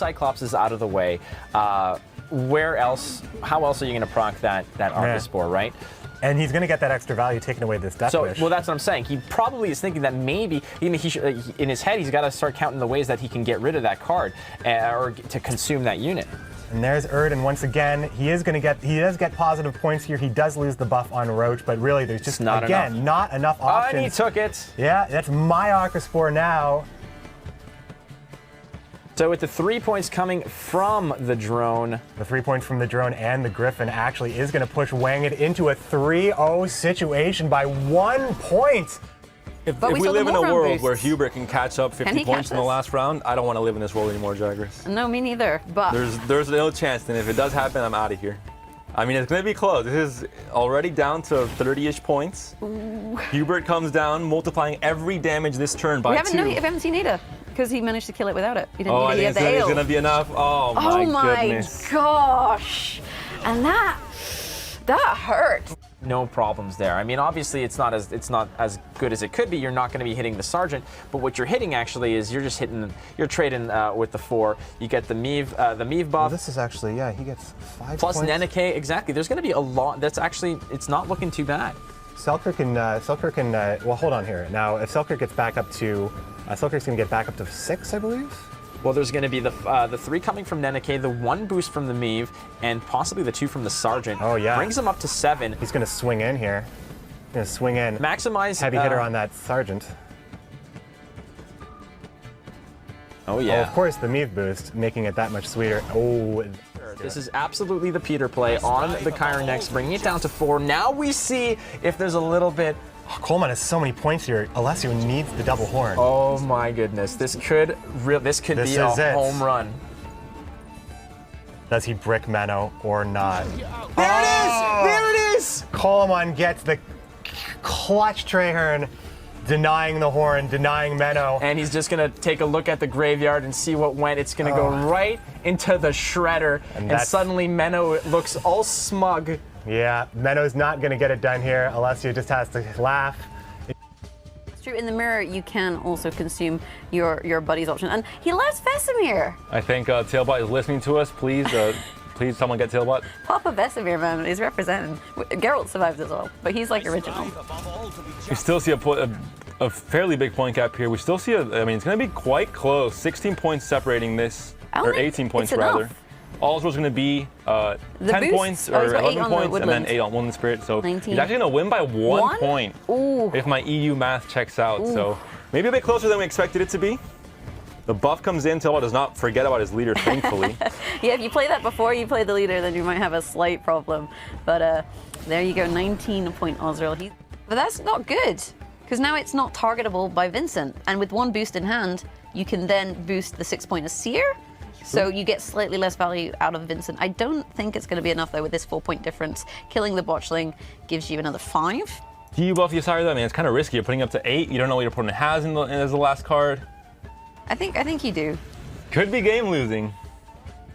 Cyclops is out of the way, where else? How else are you going to proc that Arcaspore, right? And he's going to get that extra value taking away this Death Wish. Well, that's what I'm saying. He probably is thinking that maybe he should, in his head, he's got to start counting the ways that he can get rid of that card or to consume that unit. And there's Erd, and once again, he does get positive points here. He does lose the buff on Roach, but really there's just, not enough options. And he took it. Yeah, that's my Arcaspore now. So with the 3 points coming from the drone. The 3 points from the drone and the Griffin actually is going to push Wang It into a 3-0 situation by 1 point. If we live in a world where Hubert can catch up 50 points in the last round, I don't want to live in this world anymore, Jagras. No, me neither, but... There's no chance, and if it does happen, I'm out of here. I mean, it's going to be close. This is already down to 30-ish points. Ooh. Hubert comes down, multiplying every damage this turn by 2. We haven't seen Ada, because he managed to kill it without it. He didn't I didn't think it's going to be enough. Oh my goodness. Gosh. And that hurt. No problems there. I mean, obviously it's not as good as it could be. You're not going to be hitting the Sergeant, but what you're hitting actually is you're trading with the 4. You get the Meave buff. Well, this is actually, yeah, he gets 5 plus points. Nenike, exactly. There's going to be a lot. That's actually, it's not looking too bad. Selkirk can, well, hold on here. Now, if Selkirk gets back up to, Selkirk's going to get back up to 6, I believe. Well, there's going to be the 3 coming from Nenike, the 1 boost from the Meave, and possibly the 2 from the Sergeant. Oh, yeah. Brings him up to 7. He's going to swing in here. He's going to swing in. Maximize. Heavy hitter on that Sergeant. Oh, yeah. Oh, of course, the Meave boost, making it that much sweeter. Oh. This is absolutely the Peter play on the Chiron next, bringing it down to 4. Now we see if there's a little bit. Oh, Coleman has so many points here. Alessio needs the double horn. Oh my goodness, this could be a home run. Does he brick Menno or not? There it is! There it is! Coleman gets the clutch Traherne, denying the horn, denying Menno. And he's just gonna take a look at the graveyard and see what went. It's gonna go right into the shredder, and suddenly Menno looks all smug. Yeah, Menno's not going to get it done here. Alessio just has to laugh. It's true. In the mirror, you can also consume your buddy's option. And he left Vesemir. I think TailBot is listening to us. Please, please someone get TailBot. Papa Vesemir, man, is represented. Geralt survived as well, but he's like original. We still see a fairly big point gap here. We still see I mean, it's going to be quite close. 16 points separating this, or 18 points rather. Enough. All's going to be 10 points or 11 points, and then 8 on Woodland Spirit. So 19. he's actually going to win by 1 point. Ooh. If my EU math checks out. Ooh. So maybe a bit closer than we expected it to be. The buff comes in. TailBot does not forget about his leader, thankfully. Yeah, if you play that before you play the leader, then you might have a slight problem. But there you go, 19-point Osriel. But that's not good, because now it's not targetable by Vincent. And with 1 boost in hand, you can then boost the 6-point Seer. So you get slightly less value out of Vincent. I don't think it's going to be enough, though, with this 4-point difference. Killing the botchling gives you another 5. Do you buff the Asire, though? I mean, it's kind of risky. You're putting up to 8. You don't know what your opponent has as the last card. I think you do. Could be game losing.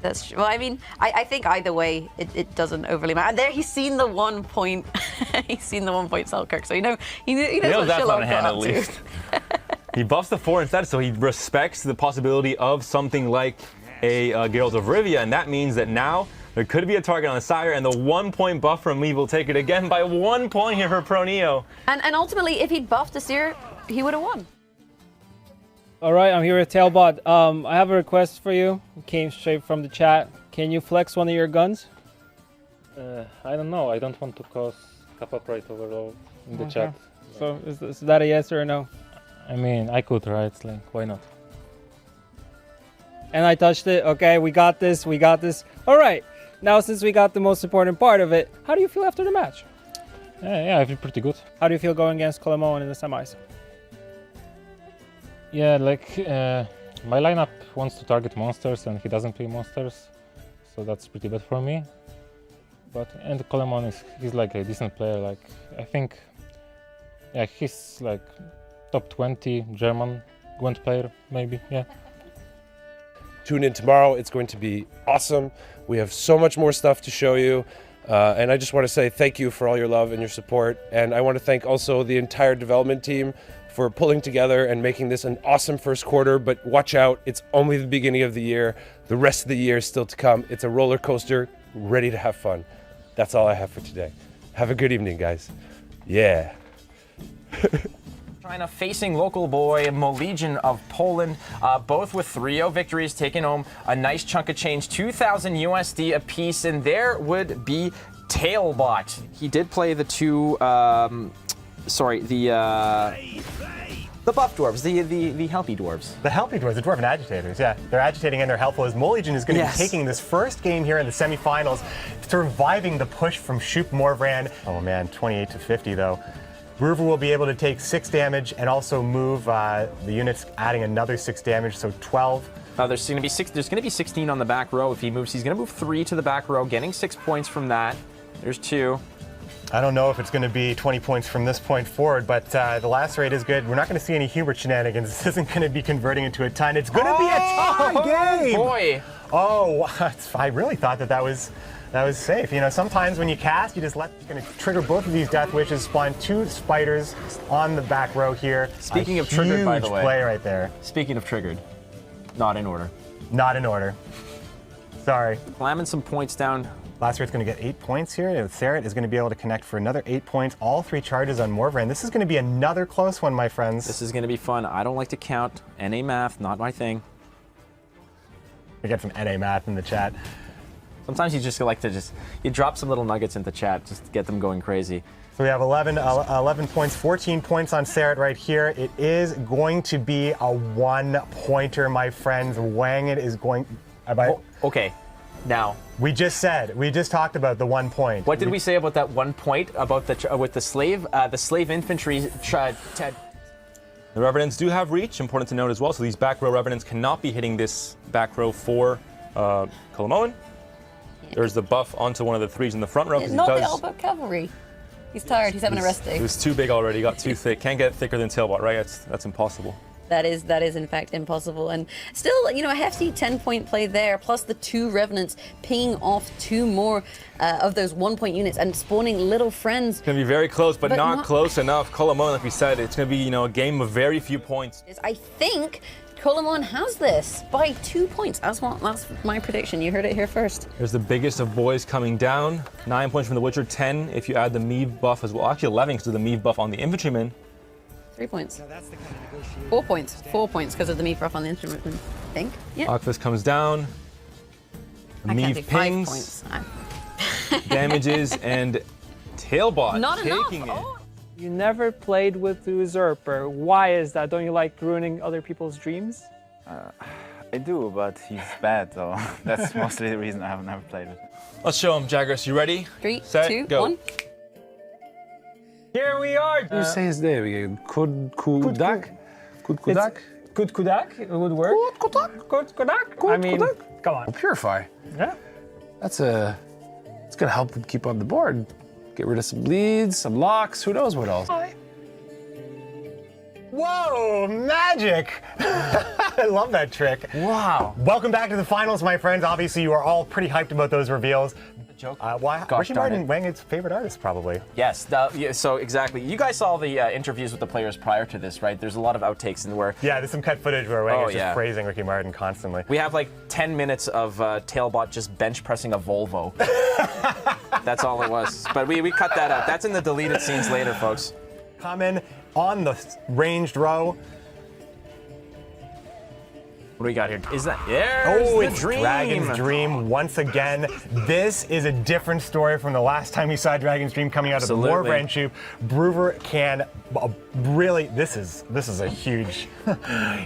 That's true. Well, I mean, I think either way, it doesn't overly matter. And there, he's seen the 1 point. He's seen the 1 point Selkirk, so he knows what that's not a Shillong hand, got at up least. to. He buffs the 4 instead, so he respects the possibility of something like a Geralt of Rivia, and that means that now there could be a target on the Sire, and the 1-point buff from me will take it again by 1 point here for Pro Neo. And ultimately, if he'd buffed the Seer, he would have won. All right, I'm here with TailBot. I have a request for you. It came straight from the chat. Can you flex one of your guns? I don't know. I don't want to cause Kappa Pride overall in the chat. So is that a yes or a no? I mean, I could, right? Like, why not? And I touched it. Okay, we got this. We got this. All right. Now, since we got the most important part of it, how do you feel after the match? Yeah, I feel pretty good. How do you feel going against kolemoen in the semis? Yeah, like my lineup wants to target monsters and he doesn't play monsters, so that's pretty bad for me. And kolemoen he's like a decent player. Like I think, yeah, he's like top 20 German Gwent player maybe. Yeah. Tune in tomorrow. It's going to be awesome. We have so much more stuff to show you. And I just want to say thank you for all your love and your support. And I want to thank also the entire development team for pulling together and making this an awesome first quarter. But watch out, it's only the beginning of the year. the rest of the year is still to come. It's a roller coaster, ready to have fun. That's all I have for today. Have a good evening, guys. Yeah. China facing local boy Molegion of Poland, both with 3-0 victories, taking home a nice chunk of change, 2,000 USD apiece, and there would be TailBot. He did play the the buff dwarves, the healthy dwarves. The healthy dwarves, the dwarven agitators, yeah. They're agitating and they're helpful as Molegion is going to be taking this first game here in the semifinals, surviving the push from Shoop Morvran. Oh man, 28 to 50 though. Bruver will be able to take 6 damage and also move the units, adding another 6 damage, so 12. There's going to be 16 on the back row if he moves. He's going to move 3 to the back row, getting 6 points from that. There's 2. I don't know if it's going to be 20 points from this point forward, but the last rate is good. We're not going to see any Hubert shenanigans. This isn't going to be converting into a ton. It's going to be a tie game. Boy! Oh, I really thought that was safe. You know, sometimes when you cast, you just it's going to trigger both of these Death Wishes, spawn 2 spiders on the back row here. Speaking of triggered, by the way. Huge play right there. Speaking of triggered, not in order. Not in order. Sorry. Slamming some points down. Last rate's going to get 8 points here, and Serret is going to be able to connect for another 8 points. All 3 charges on Morvran. This is going to be another close one, my friends. This is going to be fun. I don't like to count. NA math, not my thing. We get some NA math in the chat. Sometimes you just like to you drop some little nuggets into chat just to get them going crazy. So we have 11 points, 14 points on Serret right here. It is going to be a 1-pointer, my friends. Wang it is going... Okay, now... We just talked about the 1 point. What did we say about that 1 point about with the slave infantry? The Revenants do have reach, important to note as well. So these back row Revenants cannot be hitting this back row for kolemoen. There's the buff onto one of the 3s in the front row. It's not the elbow cavalry. He's tired. He's having a rest day. He was too big already. He got too thick. Can't get thicker than TailBot, right? That's impossible. That is in fact impossible. And still, you know, a hefty 10-point play there, plus the 2 Revenants pinging off 2 more of those 1-point units and spawning little friends. It's going to be very close, but not close enough. kolemoen, like we said, it's going to be, you know, a game of very few points. I think kolemoen has this by 2 points. That's my prediction. You heard it here first. There's the biggest of boys coming down. 9 points from the Witcher, 10 if you add the Meave buff as well. Actually 11 because of the Meave buff on the infantryman. 3 points. 4 points. 4 points because of the Meave buff on the instrument, I think. Yeah. Arkfist comes down. Meave pings. Damages and TailBot Not taking enough. it. Oh. You never played with the Usurper. Why is that? Don't you like ruining other people's dreams? I do, but he's bad, so that's mostly the reason I have never played it. Let's show him, Jagras. You ready? 3, Set, 2, go. 1. Here we are. You say his name again. Kudkudak? Kudkudak? Kudkudak, it would work. Kudkudak? I mean, come on. Purify. Yeah. It's gonna help them keep on the board. Get rid of some bleeds, some locks, who knows what else. Whoa, magic! I love that trick. Wow. Welcome back to the finals, my friends. Obviously, you are all pretty hyped about those reveals. Joke. Ricky Martin, Wang's favorite artist, probably. Yes, so exactly. You guys saw the interviews with the players prior to this, right? There's a lot of outtakes in where... Yeah, there's some cut footage where Wang is just praising Ricky Martin constantly. We have like 10 minutes of TailBot just bench pressing a Volvo. That's all it was. But we cut that out. That's in the deleted scenes later, folks. Come in on the ranged row. What do we got here? Is that... There's the it's dream. Dragon's Dream once again. This is a different story from the last time we saw Dragon's Dream coming out of the Morvran Shoop. Bruver can really... This is a huge...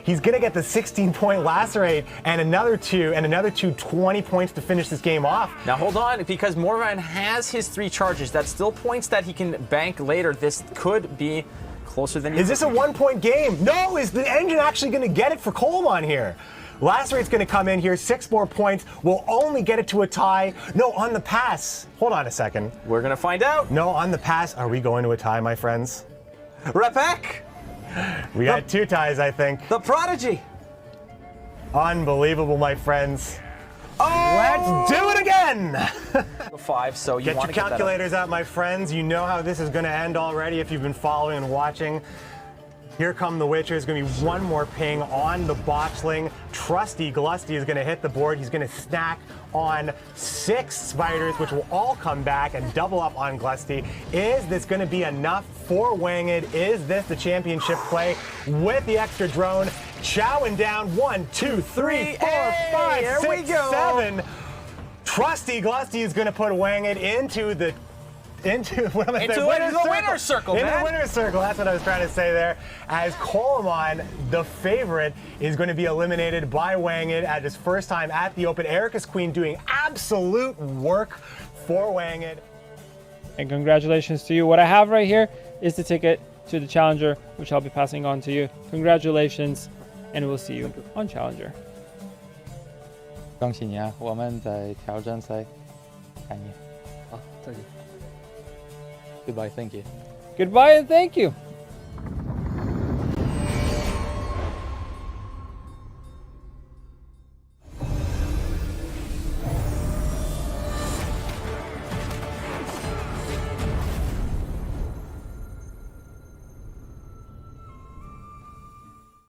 He's going to get the 16-point lacerate and another 2 20 points to finish this game off. Now hold on, because Morvran has his 3 charges. That's still points that he can bank later. This could be closer than you Is this a 1-point game? No, is the engine actually going to get it for kolemoen here? Lacerate's going to come in here, 6 more points. We'll only get it to a tie. No, on the pass. Hold on a second. We're going to find out. No, on the pass. Are we going to a tie, my friends? Repek. We got 2 ties, I think. The Prodigy. Unbelievable, my friends. Oh! Let's do it again! 5, so you get want your to calculators out, my friends. You know how this is going to end already if you've been following and watching. Here come the Witchers. Going to be one more ping on the botchling. Trusty Glusty is going to hit the board. He's going to snack on 6 spiders, which will all come back and double up on Glusty. Is this going to be enough for Wanged? Is this the championship play with the extra drone? Chowing down 1, 2, 3, 4, 5, 6, 7. Trusty Glusty is going to put Wanged into the what am I saying? the winner's circle, in man. the winner's circle. That's what I was trying to say there. As kolemoen, the favorite, is going to be eliminated by Wanged at his first time at the Open. Erica's Queen doing absolute work for Wanged. And congratulations to you. What I have right here is the ticket to the Challenger, which I'll be passing on to you. Congratulations, and we'll see you on Challenger. 恭喜你啊！我们在挑战赛看你。好，再见。Goodbye, thank you. Goodbye and thank you.